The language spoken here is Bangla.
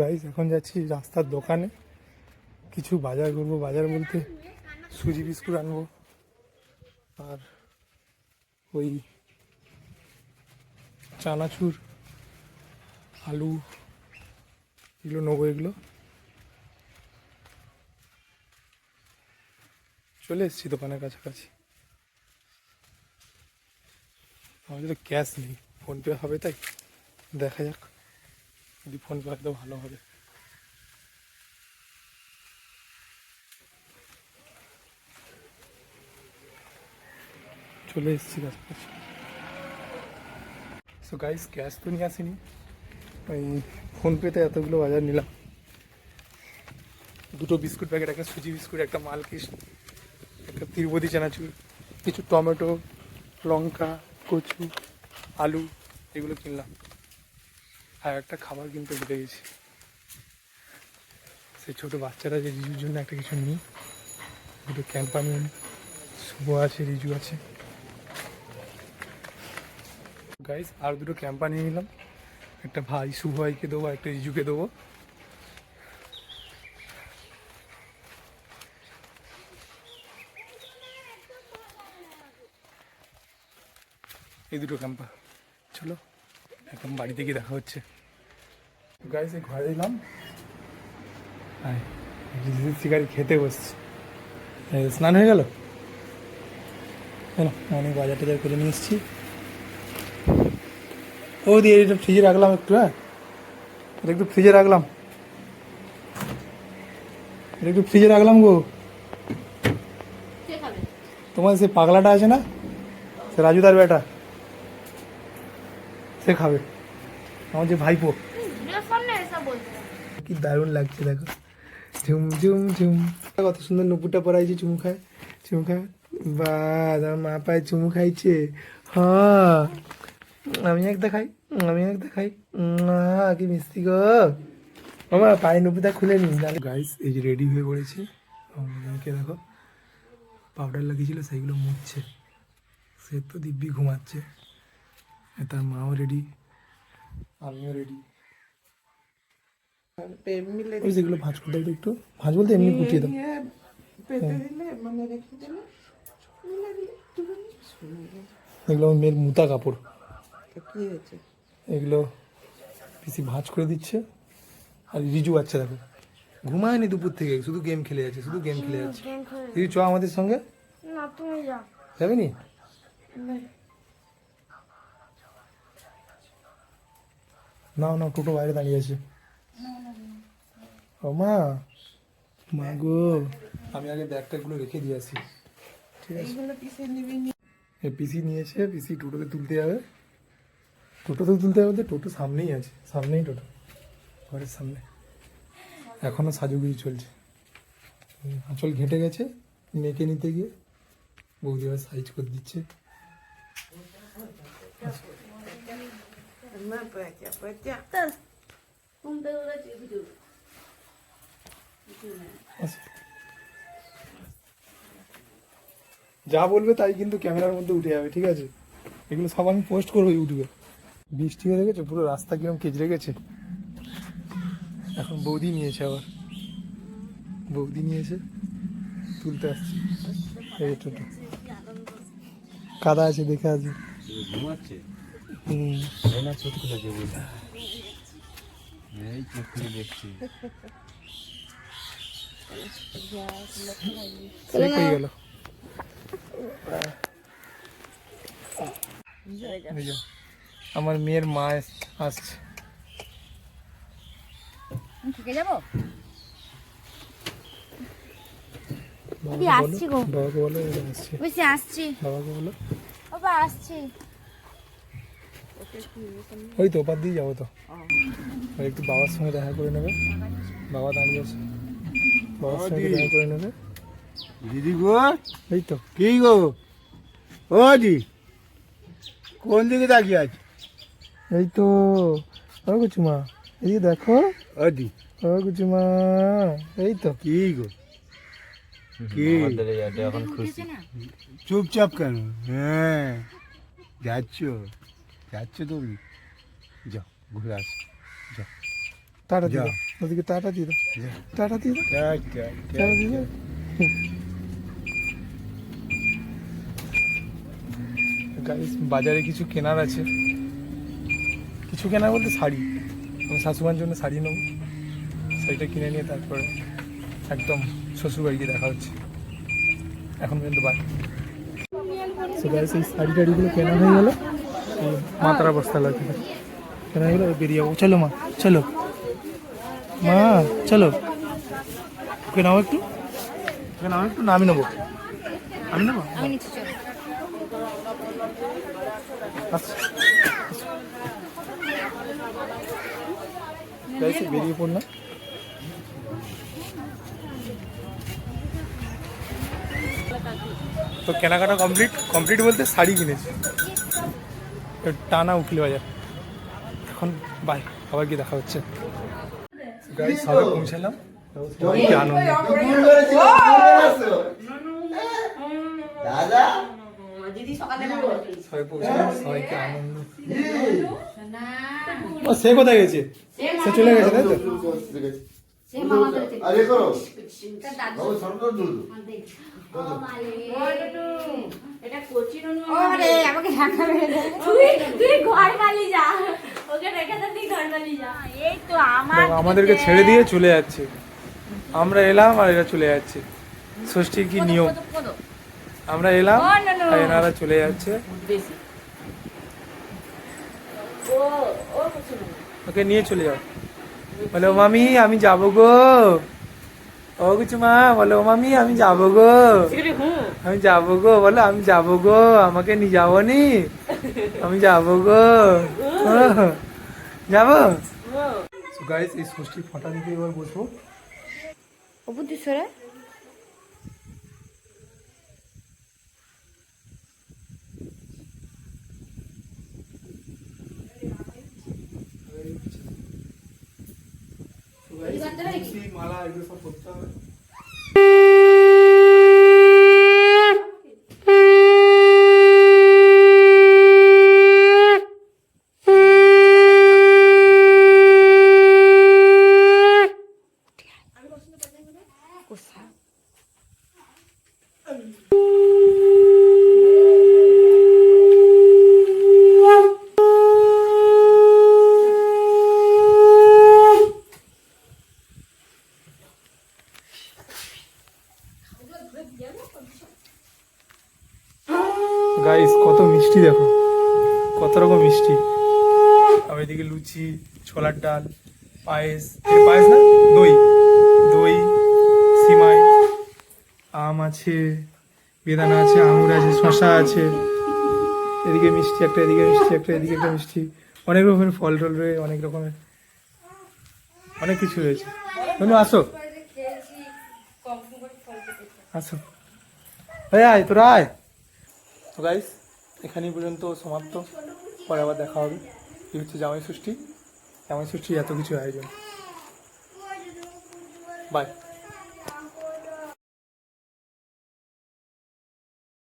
গাইস এখন যাচ্ছি রাস্তার দোকানে কিছু বাজার করবো। বাজার বলতে সুজি বিস্কুট আনবো আর ওই চানাচুর আলু এগুলো নেবো। এগুলো চলে এসেছি দোকানের কাছাকাছি। আমাদের তো ক্যাশ নেই, ফোনপে হবে, তাই দেখা যাক যদি ফোনপে হয় তো ভালো হবে। চলে এসেছি কাছাকাছি। সো গাইস ক্যাশ তো নিয়ে আসিনি, ওই ফোনপেতে এতগুলো বাজার নিলাম। দুটো বিস্কুট প্যাকেট, একটা সুজি বিস্কুট, একটা মালকিস, একটা তিরুপতি চানাচুর, কিছু টমেটো, লঙ্কা, কচু, আলু এগুলো কিনলাম। আর একটা খাবার কিনতে ভুলে গেছি, সেই ছোটো বাচ্চারা যে রিজুর জন্য একটা কিছু নিই। দুটো ক্যাম্পানি, শুভ আছে, রিজু আছে। গাইস আর দুটো ক্যাম্পানি নিলাম, একটা ভাই শুভ ভাইকে দেবো, একটা রিজুকে দেবো। এই দুটো ক্যাম্পা। চলো এখন বাড়িতে গিয়ে দেখা হচ্ছে। গাইস এই ঘরে এলাম, শিকারি খেতে বসছি। স্নান হয়ে গেল, অনেক বাজার টাজার করে নিয়ে এসেছি। ও দিয়ে এটা ফ্রিজে রাখলাম একটু, হ্যাঁ এটা একটু ফ্রিজে রাখলাম, এটা একটু ফ্রিজে রাখলাম গো। তোমার সে পাগলাটা আছে না, সে রাজুদার বেটা, সে খাবে। আমার যে ভাইপো, কি দারুণ লাগছে দেখো, ঝুম ঝুম ঝুম। কত সুন্দর নুপুরটা পরাইছে, চুমু খায় চুমু খায়। বা আমার মা পায়ে চুমু খাইছে। হ্যাঁ আমি একটা খাই, আমি একটা খাই। কি মিষ্টি গো আমার পায়ে নুপুরটা খুলে নি। গাইস এই যে রেডি হয়ে পড়েছি। আমাকে দেখো পাউডার লাগিয়েছিল সেইগুলো মুছছে। সে তো দিব্যি ঘুমাচ্ছে, তার মাও রেডি, আমিও রেডি। ওই যেগুলো ভাঁজ করতে হবে, একটু ভাঁজ বলতে এমনি কুটিয়ে দাও। এগুলো মেয়ের মুতা কাপড়, এগুলো পিসি ভাঁজ করে দিচ্ছে। আর রিজু বাচ্চা দেখো ঘুমায়নি দুপুর থেকে, শুধু গেম খেলে যাচ্ছে, শুধু গেম খেলে যাচ্ছে। রিজু চ আমাদের সঙ্গে, যাবে নি? না না টোটো বাইরে দাঁড়িয়ে আছে। ও মা, মা গো আমি আগে ব্যাগটাগুলো রেখে দিয়ে আসি, ঠিক আছে? পিসি নিয়েছে, পিসি টোটোতে তুলতে যাবে। টোটোতে তুলতে যাবে, টোটো সামনেই আছে, সামনেই টোটো, ঘরের সামনে। এখনো সাজুগুজি চলছে, আঁচল ঘেঁটে গেছে মেয়েকে নিতে গিয়ে, বৌদি আবার সাইজ করে দিচ্ছে। যা বলবে তাই কিন্তু ক্যামেরার মধ্যে উঠে যাবে, ঠিক আছে? এগুলো সব আমি পোস্ট করবো ইউটিউবে। বৃষ্টি হয়ে গেছে, পুরো রাস্তা কিরম কেজরে গেছে। এখন বৌদি নিয়েছে, আবার বৌদি নিয়েছে, তুলতে আসছি। এই টোটো কাদা আছে, দেখে আসি। গেল আমার মেয়ের মা আসছে। থেকে যাবো, আসছি গো। বাবাকে বলো আসছি, আসছি বাবাকে বলো বাবা আসছি। ওই তো ওপার দিয়ে যাবো তো, একটু বাবার সঙ্গে দেখা করে নেবে। বাবা দাঁড়িয়ে আছে, বাবার সঙ্গে দেখা করে নেবে। দিদি গো, এই তো কি গো, ও দি কোন দিকে তাকিয়ে আছে? এই তো ও কুচুমা, এই দেখো ও দি, ও কুচুমা, এই তো কি গো কি আমাদের এটা এখন খুশি। চুপচাপ কেন? হ্যাঁ, যাচ্ছ যাচ্ছ তুমি, যাও ঘুরে আসো, যাও টাটা দিয়ে যা। দাও ওদিকে, টাটা দিয়ে দাও, যা। টাটা দিয়ে দাও, টাটা, টাটা দিয়ে দাও। গাইস বাজারে কিছু কেনার আছে, কিছু কেনার বলতে শাড়ি, আমি শাশুড়ার জন্য শাড়ি নেবো, শাড়িটা কিনে নিয়ে তারপরে একদম শ্বশুরবাড়িকে দেখা হচ্ছে। এখন পর্যন্ত বাকি সো গাইস এই শাড়ি টাড়িগুলো কেনা হয়ে গেলো, এই মাতারা বস্তা লাগে কেনা হয়ে গেলো, বেরিয়ে যাবো। চলো মা, চলো মা, চলো ওকে নাও একটু, ওকে নাও একটু, না আমি নেবো, আমি নেবো। আমি নিচ্ছি চলো। আচ্ছা গাইস বেরিয়ে পড়লাম। তো কেনাকাটা কমপ্লিট বলতে শাড়ি কিনেছি, টানা উকিল বাজার। এখন বাই, আবার কি দেখা হচ্ছে। গাড়ি সবাই পৌঁছালাম, কি আনন্দ। সবাই পৌঁছালাম, সবাইকে আনন্দ। ও সে কোথায় গেছে? সে চলে গেছে তাই তো? আরে করো ওরে আমাকে ঢাকা মেরে দে। তুই ঘর পালি যা, ওকে রেখে দে, তুই ঘর পালি যা। এই তো আমার দেখো, আমাদেরকে ছেড়ে দিয়ে চলে যাচ্ছে, আমরা এলাম আর এরা চলে যাচ্ছে। ষষ্ঠীর কি নিয়ম, আমরা এলাম আর এনারা চলে যাচ্ছে। ওকে নিয়ে চলে যাও, বলে ও মামি আমি যাবো গো, ও কিছু মা বলে ও মামি আমি যাবো গো, আমি যাবো গো, বলো আমি যাবো গো, আমাকে নিয়ে যাবো নি, আমি যাবো গো, যাবো। গাইস এই ষষ্ঠীর ফটা দিতে এবার বসবো। অবুদ্ধেশ্বরে মালা এগুলো সব করতে হবে। গাইস কত মিষ্টি দেখো, কত রকম মিষ্টি। আর এদিকে লুচি, ছোলার ডাল, পায়েস, পায়েস না দই, দই সিমাই, আম আছে, বেদানা আছে, আঙুর আছে, শশা আছে, এদিকে মিষ্টি একটা, এদিকে মিষ্টি একটা, এদিকে একটা মিষ্টি, অনেক রকমের ফল টল রয়ে, অনেক রকমের অনেক কিছু রয়েছে। বন্ধু আসো, আসো, আয় তোরা আয়। তো গাইস এখানেই পর্যন্ত সমাপ্ত, পরে আবার দেখা হবে। এই হচ্ছে জামাই ষষ্ঠী, জামাই ষষ্ঠীর এত কিছু আয়োজন। বাই।